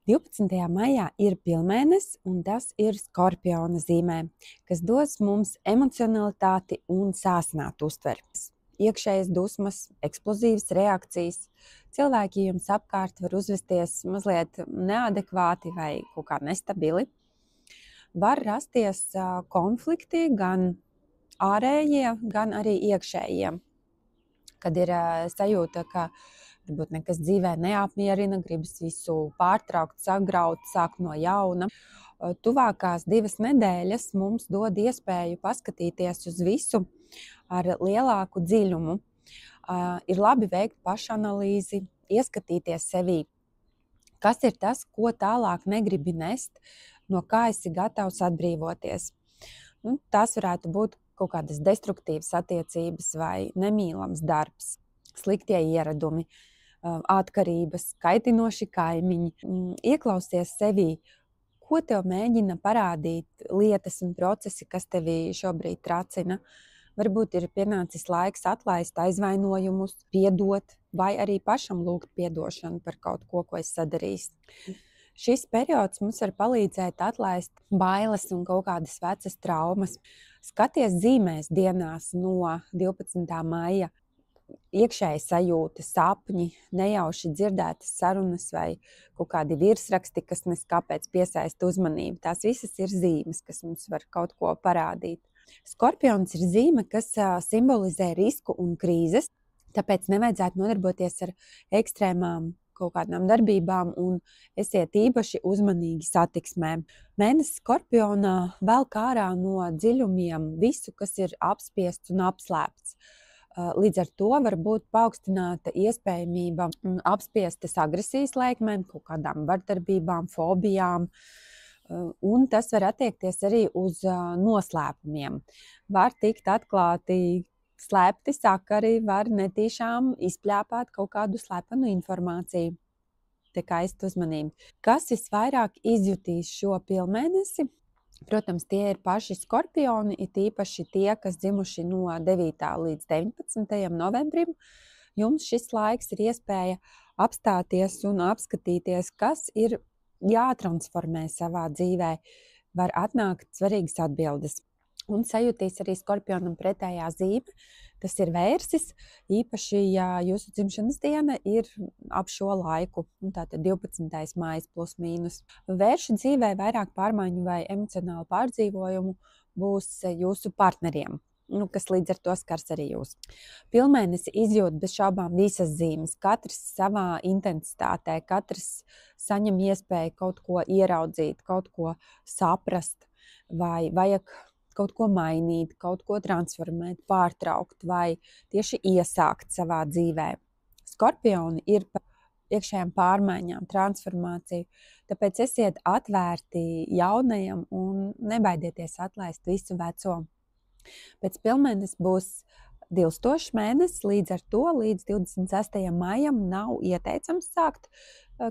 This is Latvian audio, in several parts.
12. maijā ir pilnmēnesis, un tas ir Skorpiona zīmē, kas dos mums emocionalitāti un sāsinātu uztveri. Iekšējas dusmas, eksplozīvas reakcijas. Cilvēki jums apkārt var uzvesties mazliet neadekvāti vai kaut kā nestabili. Var rasties konflikti gan ārējie, gan arī iekšējie. Kad ir sajūta, ka varbūt nekas dzīvē neapmierina, gribas visu pārtraukt, sagraut, sākt no jauna. Tuvākās 2 nedēļas mums dod iespēju paskatīties uz visu ar lielāku dziļumu. Ir labi veikt pašanalīzi, ieskatīties sevī. Kas ir tas, ko tālāk negribi nest, no kā esi gatavs atbrīvoties? Tās varētu būt kaut kādas destruktīvas attiecības vai nemīlams darbs, sliktie ieradumi, atkarības, kaitinoši kaimiņi. Ieklausies sevī, ko tev mēģina parādīt lietas un procesi, kas tevi šobrīd tracina. Varbūt ir pienācis laiks atlaist aizvainojumus, piedot, vai arī pašam lūgt piedošanu par kaut ko, ko esi sadarījis. Šis periods mums var palīdzēt atlaist bailes un kaut kādas vecas traumas. Skaties zīmēs dienās no 12. maija. Iekšēji sajūta, sapņi, nejauši dzirdētas sarunas vai kaut kādi virsraksti, kas neskāpēc piesaista uzmanību. Tās visas ir zīmes, kas mums var kaut ko parādīt. Skorpions ir zīme, kas simbolizē risku un krīzes, tāpēc nevajadzētu nodarboties ar ekstrēmām kaut kādām darbībām un esiet īpaši uzmanīgi satiksmē. Mēnesis Skorpionā velk ārā no dziļumiem visu, kas ir apspiests un apslēpts. Līdz ar to var būt paaugstināta iespējamība apspiestas agresijas laikmēm, kaut kādām vardarbībām, fobijām. Un tas var attiekties arī uz noslēpumiem. Var tikt atklāti slēpti sakari, var netīšām izpļāpāt kaut kādu slepenu informāciju. Tā kā esat uzmanīgi. Kas visvairāk izjutīs šo pilnmēnesi? Protams, tie ir paši skorpioni, it īpaši tie, kas dzimuši no 9. līdz 19. novembrim. Jums šis laiks ir iespēja apstāties un apskatīties, kas ir jātransformē savā dzīvē. Var atnākt svarīgas atbildes. Un sajūtīs arī skorpionam pretējā zīme. Tas ir vērsis, īpaši, ja jūsu dzimšanas diena ir ap šo laiku, tātad 12. maijs plus mīnus. Vēršu dzīvē vairāk pārmaiņu vai emocionālu pārdzīvojumu būs jūsu partneriem, kas līdz ar to skars arī jūs. Pilnmēnesi izjūt bez šaubām visas zīmes, katrs savā intensitātē, katrs saņem iespēju kaut ko ieraudzīt, kaut ko saprast, vai vajag kaut ko mainīt, kaut ko transformēt, pārtraukt vai tieši iesākt savā dzīvē. Skorpioni ir par iekšējām pārmaiņām, transformāciju, tāpēc esiet atvērti jaunajam un nebaidieties atlaist visu veco. Pēc pilnmēnesis būs dilstošs mēnesis, līdz ar to līdz 26. maijam nav ieteicams sākt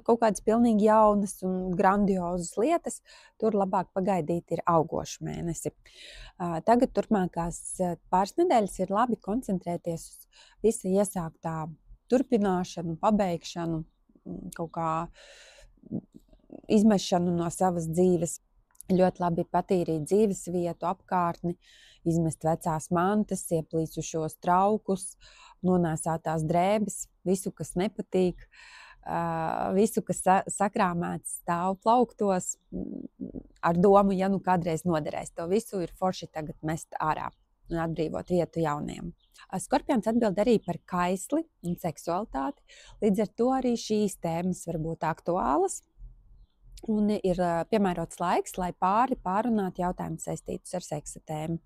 kaut kādas pilnīgi jaunas un grandiozas lietas. Tur labāk pagaidīt ir augošu mēnesi. Tagad turpmākās pāris nedēļas ir labi koncentrēties uz visa iesāktā turpināšanu, pabeigšanu, kaut kā izmešanu no savas dzīves. Ļoti labi patīrīt dzīves vietu, apkārtni, izmest vecās mantas, ieplīsušos traukus, nonēsātās drēbes, visu, kas nepatīk, visu, kas sakrāmēts stāv plauktos, ar domu, ja nu kādreiz noderēs. To visu ir forši tagad mest ārā un atbrīvot vietu jauniem. Skorpions atbild arī par kaisli un seksualitāti, līdz ar to arī šīs tēmas var būt aktuālas. Un ir piemērots laiks, lai pārunātu jautājumus saistītus ar seksa tēmu.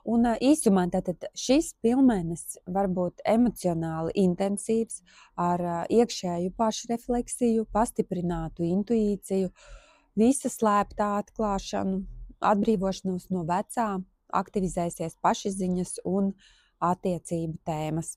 Un īsumā tātad šis pilnmēnesis var būt emocionāli intensīvs, ar iekšēju pašrefleksiju, pastiprinātu intuīciju, visa slēptā atklāšanu, atbrīvošanos no vecā, aktivizēsies pašizziņas un attiecību tēmas.